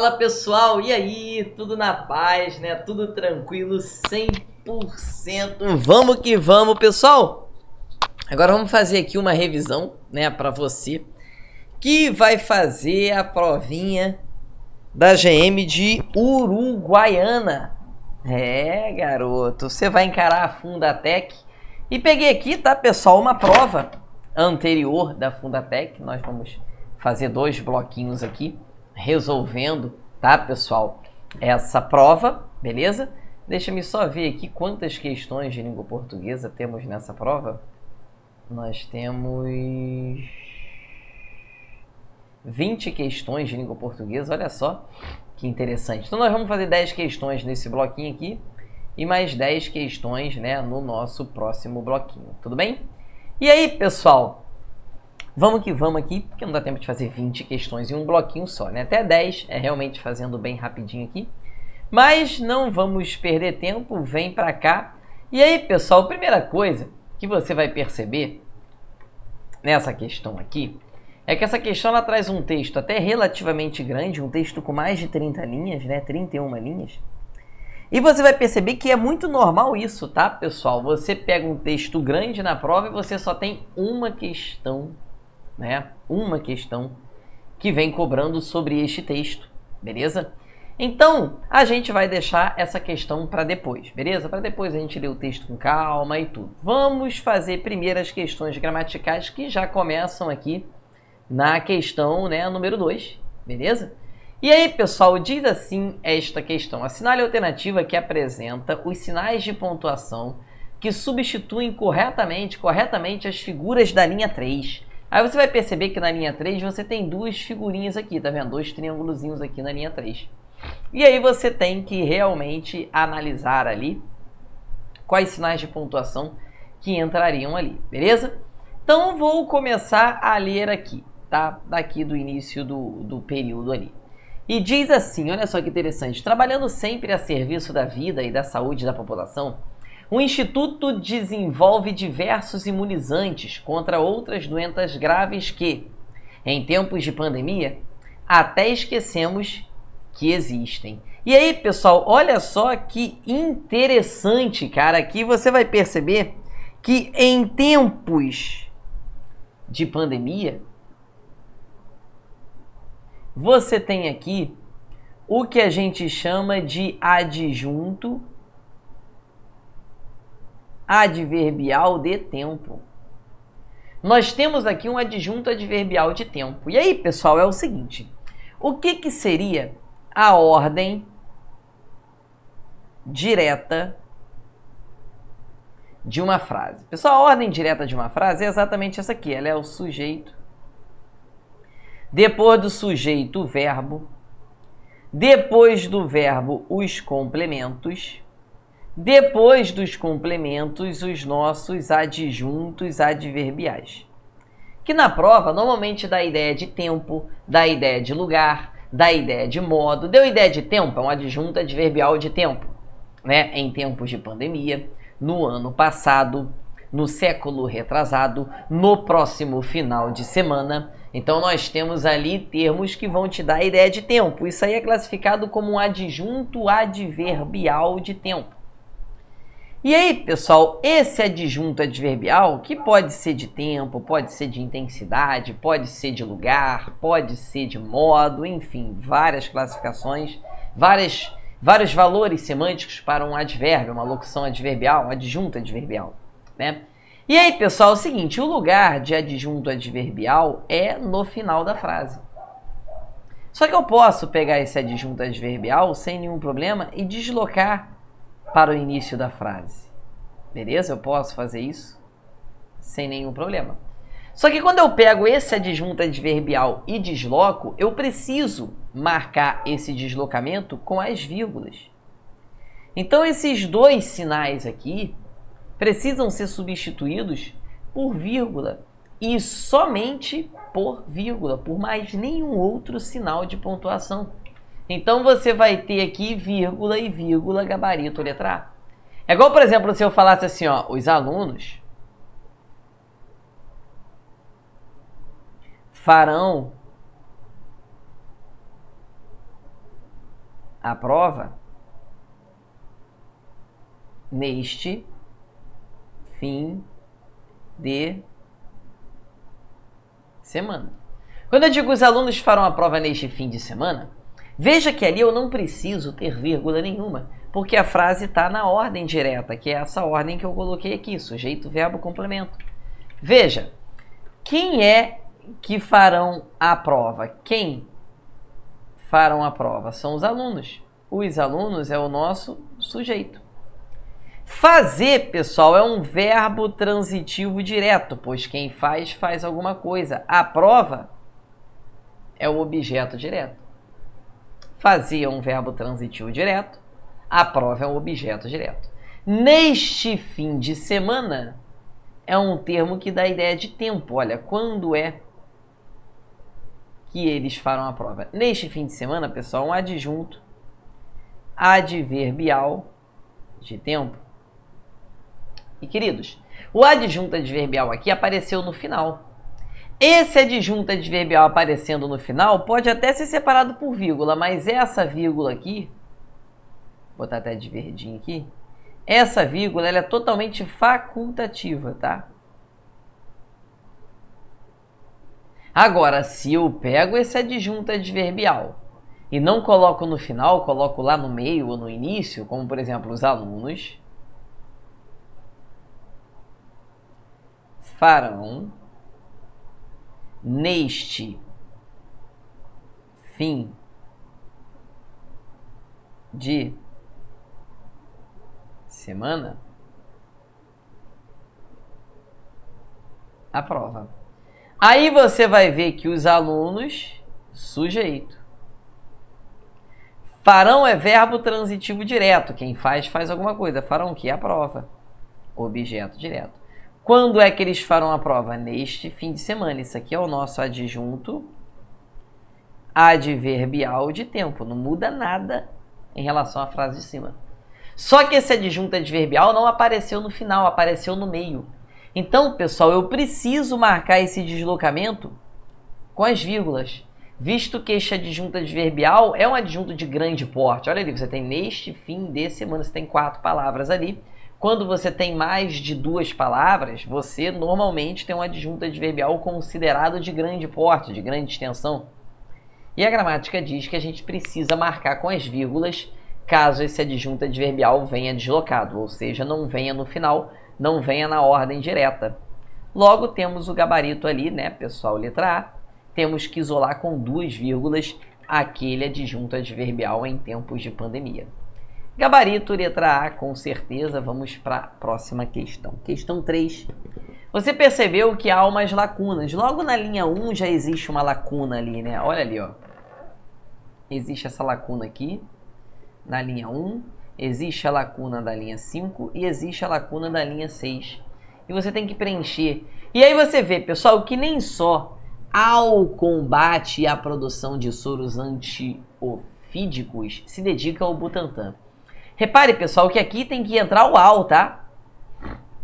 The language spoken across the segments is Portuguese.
Fala pessoal, e aí? Tudo na paz, né? Tudo tranquilo, 100%. Vamos que vamos, pessoal! Agora vamos fazer aqui uma revisão, né, para você que vai fazer a provinha da GM de Uruguaiana. É, garoto, você vai encarar a Fundatec. E peguei aqui, tá, pessoal, uma prova anterior da Fundatec. Nós vamos fazer 2 bloquinhos aqui, resolvendo, tá, pessoal, essa prova, beleza? Deixa-me só ver aqui quantas questões de língua portuguesa temos nessa prova. Nós temos 20 questões de língua portuguesa, olha só que interessante. Então nós vamos fazer 10 questões nesse bloquinho aqui e mais 10 questões, né, no nosso próximo bloquinho, tudo bem? E aí, pessoal, vamos que vamos aqui, porque não dá tempo de fazer 20 questões em um bloquinho só, né? Até 10 é realmente fazendo bem rapidinho aqui. Mas não vamos perder tempo, vem pra cá. E aí, pessoal, a primeira coisa que você vai perceber nessa questão aqui é que essa questão ela traz um texto até relativamente grande, um texto com mais de 30 linhas, né? 31 linhas. E você vai perceber que é muito normal isso, tá, pessoal? Você pega um texto grande na prova e você só tem uma questão, né? Uma questão que vem cobrando sobre este texto, beleza? Então, a gente vai deixar essa questão para depois, beleza? Para depois a gente ler o texto com calma e tudo. Vamos fazer primeiro as questões gramaticais que já começam aqui na questão, né, número 2, beleza? E aí, pessoal, diz assim esta questão: assinale a alternativa que apresenta os sinais de pontuação que substituem corretamente as figuras da linha 3. Aí você vai perceber que na linha 3 você tem 2 figurinhas aqui, tá vendo? 2 triângulozinhos aqui na linha 3. E aí você tem que realmente analisar ali quais sinais de pontuação que entrariam ali, beleza? Então vou começar a ler aqui, tá? Daqui do início do período ali. E diz assim, olha só que interessante: trabalhando sempre a serviço da vida e da saúde da população, o Instituto desenvolve diversos imunizantes contra outras doenças graves que, em tempos de pandemia, até esquecemos que existem. E aí, pessoal, olha só que interessante, cara. Aqui você vai perceber que em tempos de pandemia, você tem aqui o que a gente chama de adjunto adverbial de tempo. Nós temos aqui um adjunto adverbial de tempo. E aí, pessoal, é o seguinte: o que seria a ordem direta de uma frase? Pessoal, a ordem direta de uma frase é exatamente essa aqui. Ela é o sujeito, depois do sujeito o verbo, depois do verbo os complementos, depois dos complementos os nossos adjuntos adverbiais, que na prova normalmente dá ideia de tempo, dá ideia de lugar, dá ideia de modo. Deu ideia de tempo? É um adjunto adverbial de tempo, né? Em tempos de pandemia, no ano passado, no século retrasado, no próximo final de semana. Então nós temos ali termos que vão te dar a ideia de tempo. Isso aí é classificado como um adjunto adverbial de tempo. E aí, pessoal, esse adjunto adverbial, que pode ser de tempo, pode ser de intensidade, pode ser de lugar, pode ser de modo, enfim, várias classificações, vários valores semânticos para um advérbio, uma locução adverbial, um adjunto adverbial, né? E aí, pessoal, é o seguinte: o lugar de adjunto adverbial é no final da frase. Só que eu posso pegar esse adjunto adverbial sem nenhum problema e deslocar para o início da frase, beleza? Eu posso fazer isso sem nenhum problema. Só que quando eu pego esse adjunto adverbial e desloco, eu preciso marcar esse deslocamento com as vírgulas. Então esses 2 sinais aqui precisam ser substituídos por vírgula e somente por vírgula, por mais nenhum outro sinal de pontuação. Então você vai ter aqui vírgula e vírgula, gabarito, letra A. É igual, por exemplo, se eu falasse assim, ó: os alunos farão a prova neste fim de semana. Quando eu digo os alunos farão a prova neste fim de semana, veja que ali eu não preciso ter vírgula nenhuma, porque a frase está na ordem direta, que é essa ordem que eu coloquei aqui, sujeito, verbo, complemento. Veja, quem é que farão a prova? Quem farão a prova? São os alunos. Os alunos é o nosso sujeito. Fazer, pessoal, é um verbo transitivo direto, pois quem faz, faz alguma coisa. A prova é o objeto direto. Fazer é um verbo transitivo direto, a prova é um objeto direto. Neste fim de semana é um termo que dá ideia de tempo. Olha, quando é que eles farão a prova? Neste fim de semana, pessoal, um adjunto adverbial de tempo. E, queridos, o adjunto adverbial aqui apareceu no final. Esse adjunto adverbial aparecendo no final pode até ser separado por vírgula, mas essa vírgula aqui, vou botar até de verdinho aqui, essa vírgula ela é totalmente facultativa, tá? Agora, se eu pego esse adjunto adverbial e não coloco no final, coloco lá no meio ou no início, como por exemplo os alunos farão neste fim de semana a prova. Aí você vai ver que os alunos, sujeito. Farão é verbo transitivo direto. Quem faz, faz alguma coisa. Farão o que? A prova. Objeto direto. Quando é que eles farão a prova? Neste fim de semana. Isso aqui é o nosso adjunto adverbial de tempo. Não muda nada em relação à frase de cima. Só que esse adjunto adverbial não apareceu no final, apareceu no meio. Então, pessoal, eu preciso marcar esse deslocamento com as vírgulas, visto que este adjunto adverbial é um adjunto de grande porte. Olha ali, você tem neste fim de semana, você tem 4 palavras ali. Quando você tem mais de 2 palavras, você normalmente tem um adjunto adverbial considerado de grande porte, de grande extensão. E a gramática diz que a gente precisa marcar com as vírgulas caso esse adjunto adverbial venha deslocado, ou seja, não venha no final, não venha na ordem direta. Logo, temos o gabarito ali, né, pessoal, letra A. Temos que isolar com 2 vírgulas aquele adjunto adverbial em tempos de pandemia. Gabarito, letra A, com certeza. Vamos para a próxima questão. Questão 3. Você percebeu que há umas lacunas. Logo na linha 1 já existe uma lacuna ali, né? Olha ali, ó. Existe essa lacuna aqui, na linha 1. Existe a lacuna da linha 5 e existe a lacuna da linha 6. E você tem que preencher. E aí você vê, pessoal, que nem só ao combate e à produção de soros antiofídicos se dedica o Butantan. Repare, pessoal, que aqui tem que entrar o ao, tá?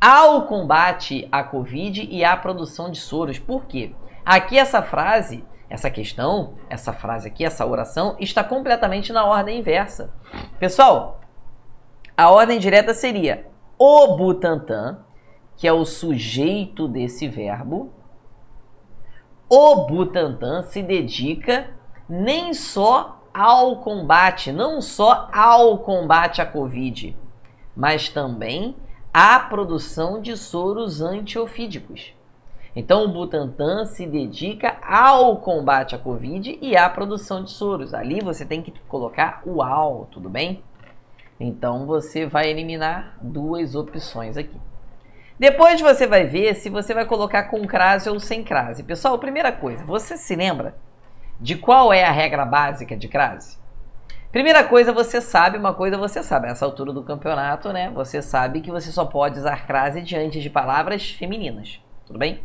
Ao combate à Covid e à produção de soros. Por quê? Aqui essa frase, essa questão, essa frase aqui, essa oração, está completamente na ordem inversa. Pessoal, a ordem direta seria o Butantan, que é o sujeito desse verbo. O Butantan se dedica nem só ao combate, não só ao combate à Covid, mas também à produção de soros antiofídicos. Então, o Butantan se dedica ao combate à Covid e à produção de soros. Ali você tem que colocar o ao, tudo bem? Então, você vai eliminar 2 opções aqui. Depois você vai ver se você vai colocar com crase ou sem crase. Pessoal, primeira coisa, você se lembra de qual é a regra básica de crase? Primeira coisa, você sabe, uma coisa você sabe. Nessa altura do campeonato, né? Você sabe que você só pode usar crase diante de palavras femininas. Tudo bem?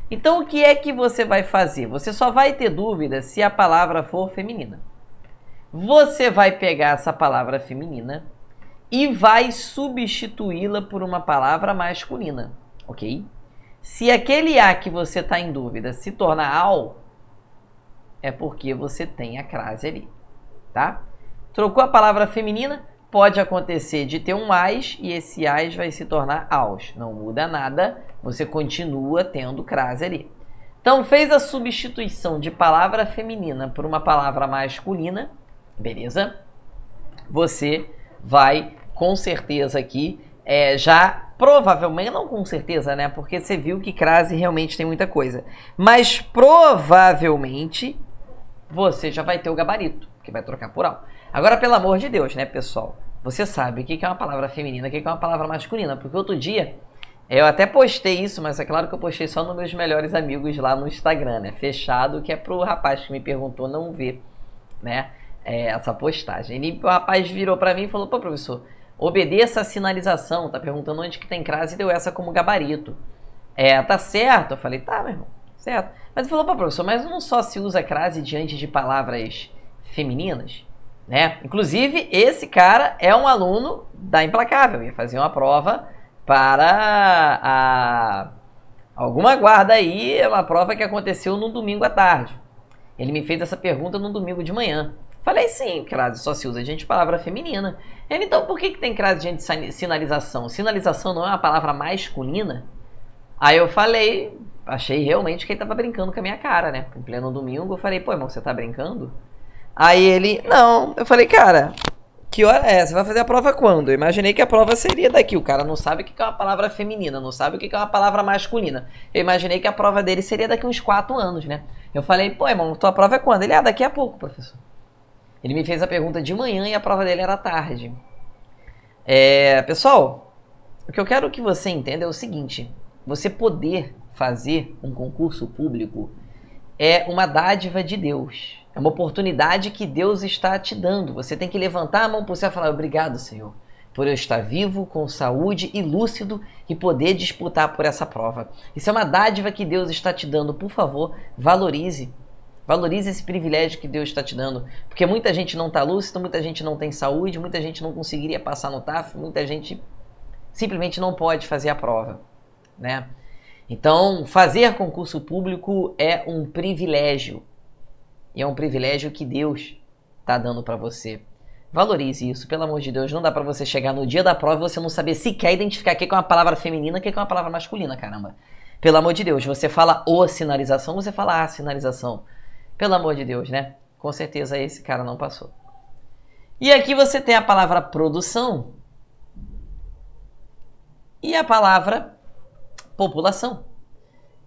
Então, o que é que você vai fazer? Você só vai ter dúvida se a palavra for feminina. Você vai pegar essa palavra feminina e vai substituí-la por uma palavra masculina, ok? Se aquele a que você está em dúvida se tornar ao, é porque você tem a crase ali, tá? Trocou a palavra feminina, pode acontecer de ter um AS e esse AS vai se tornar AUS. Não muda nada, você continua tendo crase ali. Então, fez a substituição de palavra feminina por uma palavra masculina, beleza? Você vai, com certeza aqui, já provavelmente, não com certeza, né? Porque você viu que crase realmente tem muita coisa. Mas provavelmente você já vai ter o gabarito, que vai trocar por AL. Agora, pelo amor de Deus, né, pessoal? Você sabe o que é uma palavra feminina, o que é uma palavra masculina. Porque outro dia, eu até postei isso, mas é claro que eu postei só nos meus melhores amigos lá no Instagram, né? Fechado, que é pro rapaz que me perguntou não ver, né? Essa postagem. O rapaz virou pra mim e falou, pô, professor, obedeça a sinalização, tá perguntando onde que tem crase e deu essa como gabarito. Tá certo? Eu falei, tá, meu irmão, certo. Mas ele falou, pô, professor, mas não só se usa crase diante de palavras femininas, né? Inclusive, esse cara é um aluno da Implacável, ia fazer uma prova para alguma guarda aí, é uma prova que aconteceu no domingo à tarde. Ele me fez essa pergunta no domingo de manhã. Falei, sim, crase só se usa diante de palavra feminina. Ele, então, por que tem crase diante de sinalização? Sinalização não é uma palavra masculina? Aí eu falei, achei realmente que ele tava brincando com a minha cara, né? Em pleno domingo, eu falei, pô, irmão, você tá brincando? Aí ele, não. Eu falei, cara, que hora é? Você vai fazer a prova quando? Eu imaginei que a prova seria daqui. O cara não sabe o que é uma palavra feminina, não sabe o que é uma palavra masculina. Eu imaginei que a prova dele seria daqui uns 4 anos, né? Eu falei, pô, irmão, tua prova é quando? Ele, daqui a pouco, professor. Ele me fez a pergunta de manhã e a prova dele era à tarde. Pessoal, o que eu quero que você entenda é o seguinte. Você poder fazer um concurso público é uma dádiva de Deus. É uma oportunidade que Deus está te dando. Você tem que levantar a mão para o céu e falar, obrigado, Senhor, por eu estar vivo, com saúde e lúcido e poder disputar por essa prova. Isso é uma dádiva que Deus está te dando. Por favor, valorize. Valorize esse privilégio que Deus está te dando. Porque muita gente não está lúcido, muita gente não tem saúde, muita gente não conseguiria passar no TAF, muita gente simplesmente não pode fazer a prova, né? Então, fazer concurso público é um privilégio. E é um privilégio que Deus está dando para você. Valorize isso, pelo amor de Deus. Não dá para você chegar no dia da prova e você não saber sequer identificar o que é uma palavra feminina e o que é uma palavra masculina, caramba. Pelo amor de Deus, você fala o sinalização, você fala a sinalização. Pelo amor de Deus, né? Com certeza esse cara não passou. E aqui você tem a palavra produção e a palavra população.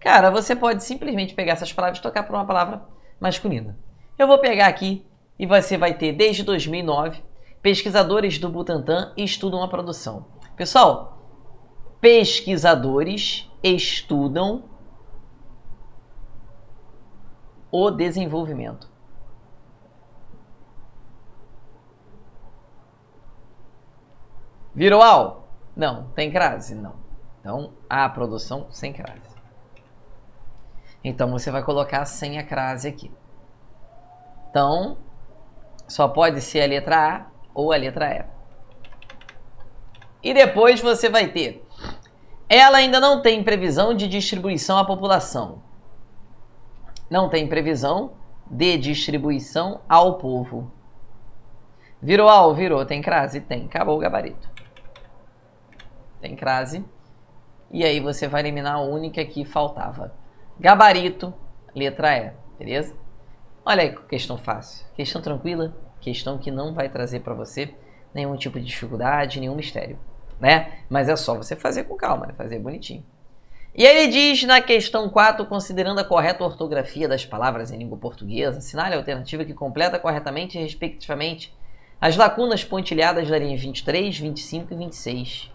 Cara, você pode simplesmente pegar essas palavras e trocar por uma palavra masculina. Eu vou pegar aqui e você vai ter, desde 2009, pesquisadores do Butantan estudam a produção. Pessoal, pesquisadores estudam o desenvolvimento. Virou AL? Não. Tem crase? Não. Então, a produção sem crase. Então, você vai colocar sem a crase aqui. Então, só pode ser a letra A ou a letra E. E depois você vai ter. Ela ainda não tem previsão de distribuição à população. Não tem previsão de distribuição ao povo. Virou AL? Virou. Tem crase? Tem. Acabou o gabarito. Tem crase. E aí você vai eliminar a única que faltava. Gabarito, letra E. Beleza? Olha aí, questão fácil. Questão tranquila. Questão que não vai trazer para você nenhum tipo de dificuldade, nenhum mistério, né? Mas é só você fazer com calma, né? Fazer bonitinho. E ele diz na questão 4, considerando a correta ortografia das palavras em língua portuguesa, assinale a alternativa que completa corretamente e respectivamente as lacunas pontilhadas da linha 23, 25 e 26.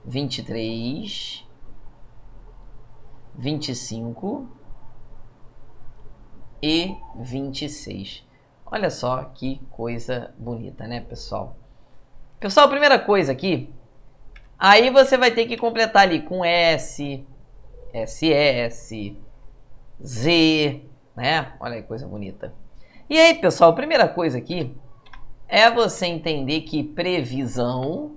23, 25 e 26. Olha só que coisa bonita, né, pessoal? Pessoal, primeira coisa aqui, aí você vai ter que completar ali com S, SS, Z, né? Olha aí, coisa bonita. E aí, pessoal, a primeira coisa aqui é você entender que previsão,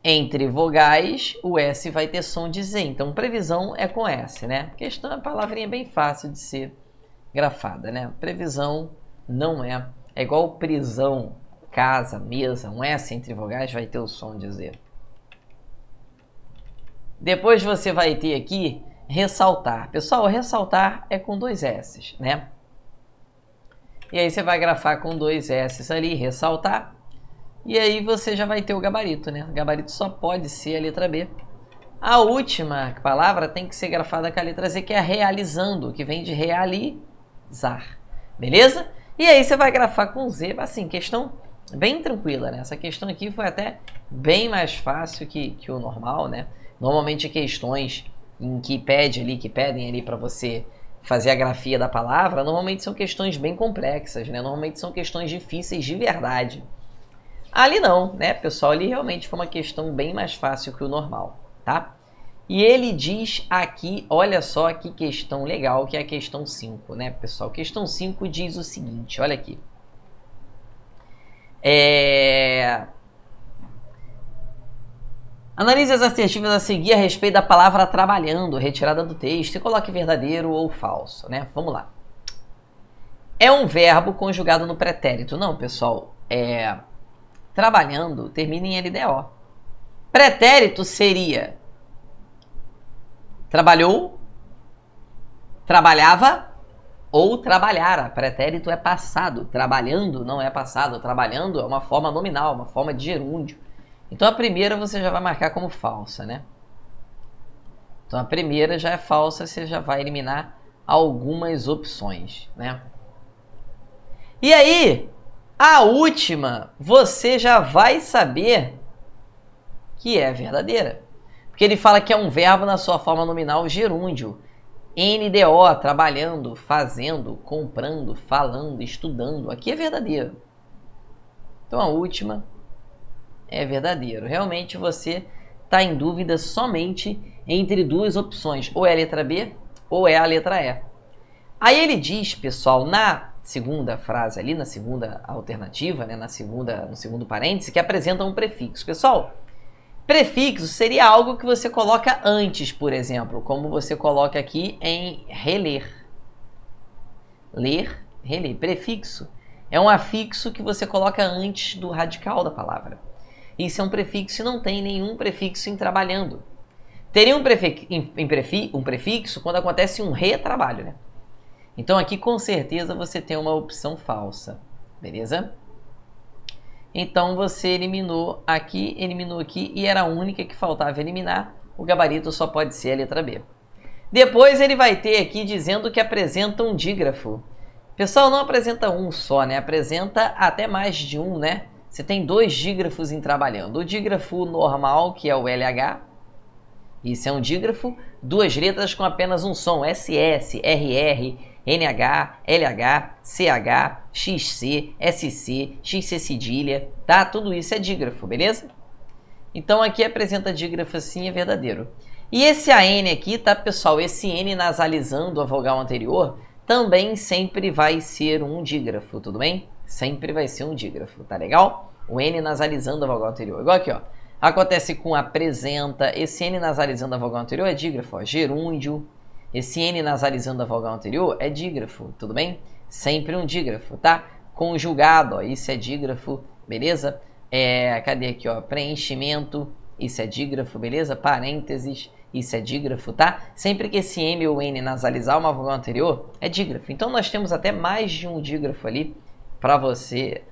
entre vogais, o S vai ter som de Z. Então, previsão é com S, né? Questão é uma palavrinha bem fácil de ser grafada, né? Previsão Não é. É igual prisão, casa, mesa. Um S entre vogais vai ter o som de Z. Depois você vai ter aqui ressaltar. Pessoal, ressaltar é com 2 S's, né? E aí você vai grafar com 2 S's ali, ressaltar. E aí você já vai ter o gabarito, né? O gabarito só pode ser a letra B. A última palavra tem que ser grafada com a letra Z, que é realizando, que vem de realizar. Beleza? E aí você vai grafar com Z, assim, questão bem tranquila, né? Essa questão aqui foi até bem mais fácil que o normal, né? Normalmente questões em que pedem ali para você fazer a grafia da palavra, normalmente são questões bem complexas, né? Normalmente são questões difíceis de verdade. Ali não, né, pessoal? Ali realmente foi uma questão bem mais fácil que o normal, tá? E ele diz aqui, olha só que questão legal, que é a questão 5, né, pessoal? Questão 5 diz o seguinte, olha aqui. Analise as assertivas a seguir a respeito da palavra trabalhando, retirada do texto, e coloque verdadeiro ou falso, né? Vamos lá. É um verbo conjugado no pretérito. Não, pessoal, trabalhando termina em LDO. Pretérito seria trabalhou, trabalhava ou trabalhara. Pretérito é passado. Trabalhando não é passado. Trabalhando é uma forma nominal, uma forma de gerúndio. Então a primeira você já vai marcar como falsa, né? Então a primeira já é falsa, você já vai eliminar algumas opções, né? E aí, a última, você já vai saber que é verdadeira. Porque ele fala que é um verbo na sua forma nominal gerúndio. NDO, trabalhando, fazendo, comprando, falando, estudando. Aqui é verdadeiro. Então a última é verdadeiro. Realmente você está em dúvida somente entre duas opções. Ou é a letra B ou é a letra E. Aí ele diz, pessoal, na segunda frase ali, na segunda alternativa, né, no segundo parêntese, que apresenta um prefixo. Pessoal, prefixo seria algo que você coloca antes, por exemplo, como você coloca aqui em reler. Ler, reler. Prefixo é um afixo que você coloca antes do radical da palavra. Isso é um prefixo e não tem nenhum prefixo em trabalhando. Teria um prefixo quando acontece um retrabalho, né? Então aqui com certeza você tem uma opção falsa, beleza? Então você eliminou aqui e era a única que faltava eliminar. O gabarito só pode ser a letra B. Depois ele vai ter aqui dizendo que apresenta um dígrafo. Pessoal, não apresenta um só, né? Apresenta até mais de um, né? Você tem 2 dígrafos em trabalhando. O dígrafo normal, que é o LH. Isso é um dígrafo. 2 letras com apenas um som. SS, RR, NH, LH, CH, XC, SC, XC cedilha, tá? Tudo isso é dígrafo, beleza? Então aqui apresenta dígrafo assim, é verdadeiro. E esse AN aqui, tá, pessoal? Esse N nasalizando a vogal anterior também sempre vai ser um dígrafo, tudo bem? Sempre vai ser um dígrafo, tá legal? O N nasalizando a vogal anterior. Igual aqui, ó. Acontece com apresenta. Esse N nasalizando a vogal anterior é dígrafo, ó. Gerúndio. Esse N nasalizando a vogal anterior é dígrafo, tudo bem? Sempre um dígrafo, tá? Conjugado, ó, isso é dígrafo, beleza? Cadê aqui, ó? Preenchimento, isso é dígrafo, beleza? Parênteses, isso é dígrafo, tá? Sempre que esse M ou N nasalizar uma vogal anterior, é dígrafo. Então nós temos até mais de um dígrafo ali para você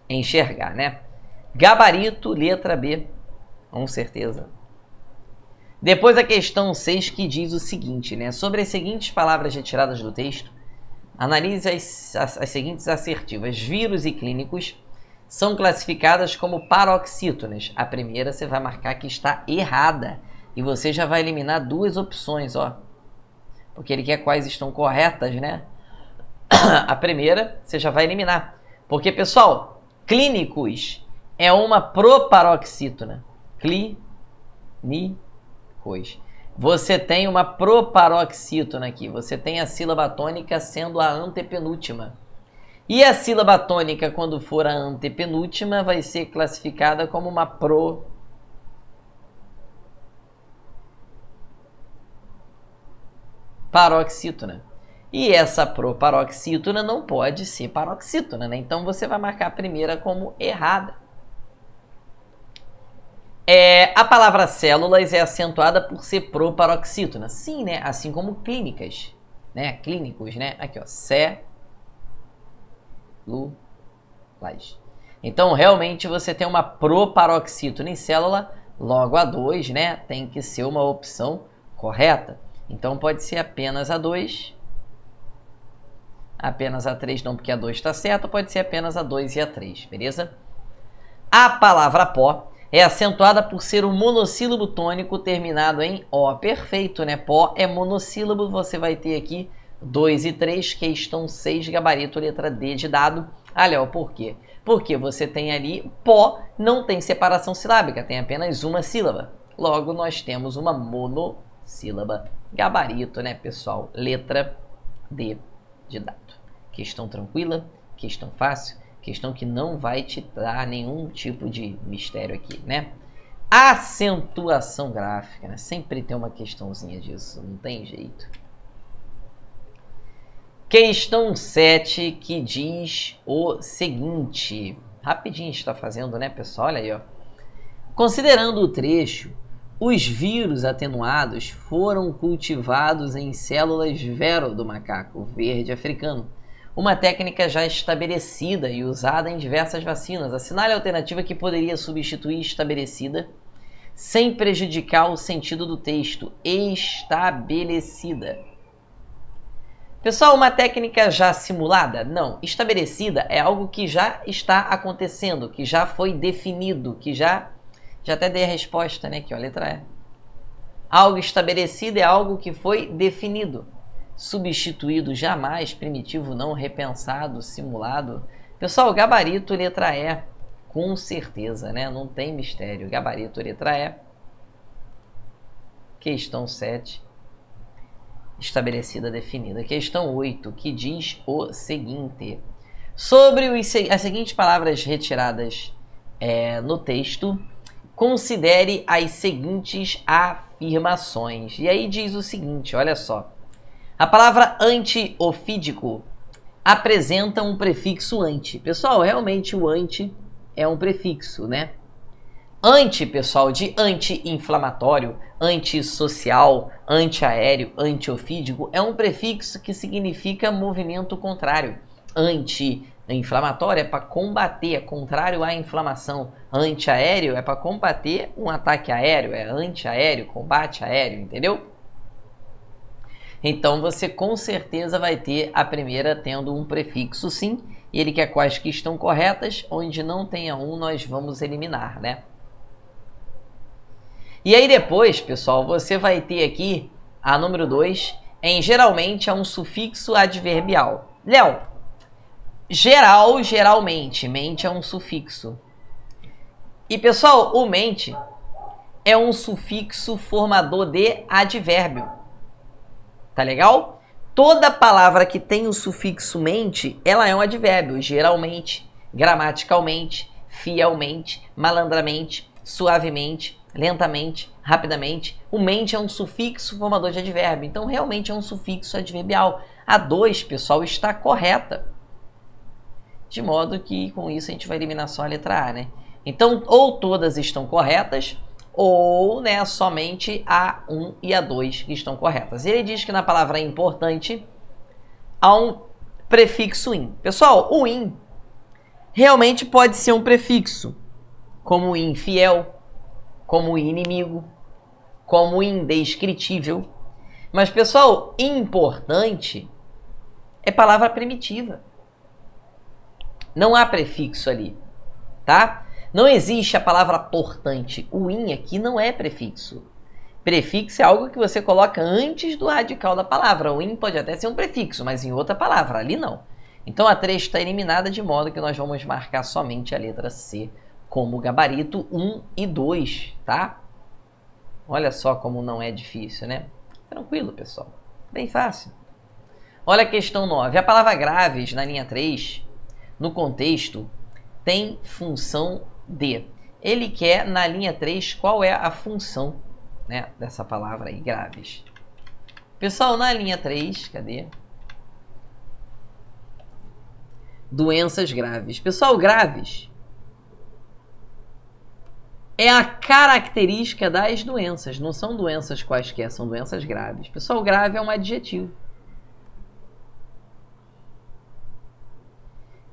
enxergar, né? Gabarito, letra B, com certeza. Depois a questão 6 que diz o seguinte, né? Sobre as seguintes palavras retiradas do texto, analise as seguintes assertivas. Vírus e clínicos são classificadas como paroxítonas. A primeira você vai marcar que está errada. E você já vai eliminar 2 opções, ó. Porque ele quer quais estão corretas, né? A primeira você já vai eliminar. Porque, pessoal, clínicos é uma proparoxítona. Você tem uma proparoxítona aqui. Você tem a sílaba tônica sendo a antepenúltima. E a sílaba tônica, quando for a antepenúltima, vai ser classificada como uma proparoxítona. E essa proparoxítona não pode ser paroxítona, né? Então você vai marcar a primeira como errada. A palavra células é acentuada por ser proparoxítona. Sim, né? Assim como clínicas, né? Clínicos, né? Aqui, ó. Células. Então, realmente, você tem uma proparoxítona em célula, logo a 2, né? Tem que ser uma opção correta. Então, pode ser apenas a 2. Apenas a 3 não, porque a 2 está certa. Pode ser apenas a 2 e a 3, beleza? A palavra pó é acentuada por ser um monossílabo tônico terminado em O. Perfeito, né? Pó é monossílabo. Você vai ter aqui 2 e 3, questão 6, gabarito, letra D de dado. Olha, por quê? Porque você tem ali, pó não tem separação silábica, tem apenas uma sílaba. Logo, nós temos uma monossílaba. Gabarito, né, pessoal? Letra D de dado. Questão tranquila, questão fácil. Questão que não vai te dar nenhum tipo de mistério aqui, né? Acentuação gráfica, né? Sempre tem uma questãozinha disso, não tem jeito. Questão 7, que diz o seguinte. Rapidinho está fazendo, né, pessoal? Olha aí, ó. Considerando o trecho, os vírus atenuados foram cultivados em células vero do macaco verde africano. Uma técnica já estabelecida e usada em diversas vacinas. Assinale a alternativa que poderia substituir estabelecida sem prejudicar o sentido do texto. Estabelecida. Pessoal, uma técnica já simulada? Não. Estabelecida é algo que já está acontecendo, que já foi definido, que já até dei a resposta, né? Aqui, ó, letra E. Algo estabelecido é algo que foi definido. Substituído jamais, primitivo não, repensado, simulado. Pessoal, gabarito, letra E, com certeza, né? Não tem mistério. Gabarito, letra E. Questão 7. Estabelecida, definida. Questão 8, que diz o seguinte. Sobre as seguintes palavras retiradas no texto, considere as seguintes afirmações. E aí diz o seguinte, olha só. A palavra antiofídico apresenta um prefixo anti. Pessoal, realmente o anti é um prefixo, né? Anti, pessoal, de anti-inflamatório, antissocial, antiaéreo, antiofídico, é um prefixo que significa movimento contrário. Anti-inflamatório é para combater, é contrário à inflamação. Antiaéreo é para combater um ataque aéreo, é antiaéreo, combate aéreo, entendeu? Então, você com certeza vai ter a primeira tendo um prefixo sim, e ele quer quais que estão corretas, onde não tenha um, nós vamos eliminar, né? E aí depois, pessoal, você vai ter aqui a número 2, geralmente é um sufixo adverbial. Léo, geralmente, mente é um sufixo. E, pessoal, o mente é um sufixo formador de advérbio. Tá legal? Toda palavra que tem o sufixo mente, ela é um advérbio. Geralmente, gramaticalmente, fielmente, malandramente, suavemente, lentamente, rapidamente. O mente é um sufixo formador de advérbio. Então, realmente é um sufixo adverbial. A 2, pessoal, está correta. De modo que, com isso, a gente vai eliminar só a letra A, né? Então, ou todas estão corretas, ou, né, somente a 1 e a 2 que estão corretas. Ele diz que na palavra importante há um prefixo in. Pessoal, o in realmente pode ser um prefixo, como infiel, como inimigo, como indescritível. Mas, pessoal, importante é palavra primitiva. Não há prefixo ali, tá? Não existe a palavra portante. O in aqui não é prefixo. Prefixo é algo que você coloca antes do radical da palavra. O in pode até ser um prefixo, mas em outra palavra. Ali não. Então a 3 está eliminada, de modo que nós vamos marcar somente a letra C como gabarito 1 e 2, tá? Olha só como não é difícil, né? Tranquilo, pessoal. Bem fácil. Olha a questão 9. A palavra graves, na linha 3, no contexto, tem função de. Ele quer, na linha 3, qual é a função, né, dessa palavra aí, graves. Pessoal, na linha 3, cadê? Doenças graves. Pessoal, graves é a característica das doenças. Não são doenças quaisquer, são doenças graves. Pessoal, grave é um adjetivo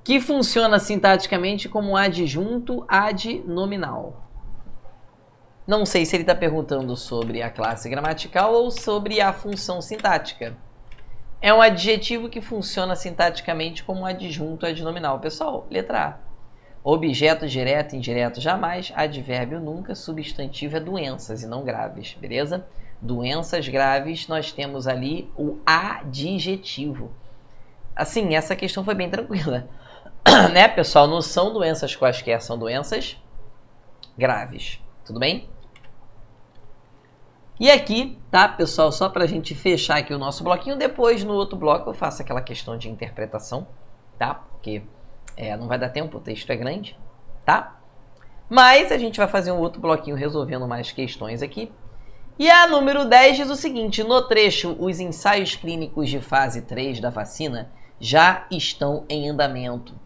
que funciona sintaticamente como um adjunto adnominal. Não sei se ele está perguntando sobre a classe gramatical ou sobre a função sintática. É um adjetivo que funciona sintaticamente como um adjunto adnominal. Pessoal, letra A. Objeto direto, indireto, jamais. Advérbio nunca. Substantivo é doenças e não graves, beleza? Doenças graves, nós temos ali o adjetivo. Assim, essa questão foi bem tranquila. Né, pessoal? Não são doenças quaisquer, são doenças graves. Tudo bem? E aqui, tá, pessoal? Só para a gente fechar aqui o nosso bloquinho. Depois, no outro bloco, eu faço aquela questão de interpretação, tá? Porque não vai dar tempo, o texto é grande, tá? Mas a gente vai fazer um outro bloquinho resolvendo mais questões aqui. E a número 10 diz o seguinte: no trecho, os ensaios clínicos de fase 3 da vacina já estão em andamento.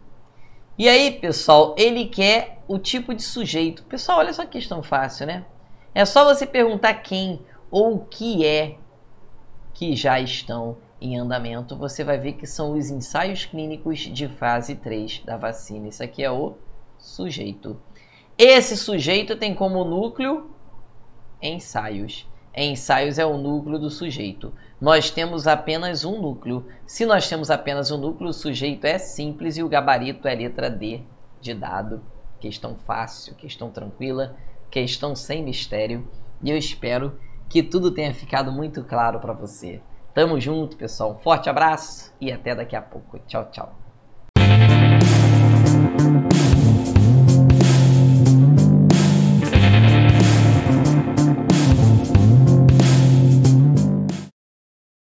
E aí, pessoal, ele quer o tipo de sujeito. Pessoal, olha só que questão fácil, né? É só você perguntar quem ou o que é que já estão em andamento. Você vai ver que são os ensaios clínicos de fase 3 da vacina. Isso aqui é o sujeito. Esse sujeito tem como núcleo ensaios. Ensaios é o núcleo do sujeito. Nós temos apenas um núcleo. Se nós temos apenas um núcleo, o sujeito é simples e o gabarito é a letra D de dado. Questão fácil, questão tranquila, questão sem mistério. E eu espero que tudo tenha ficado muito claro para você. Tamo junto, pessoal. Um forte abraço e até daqui a pouco. Tchau, tchau.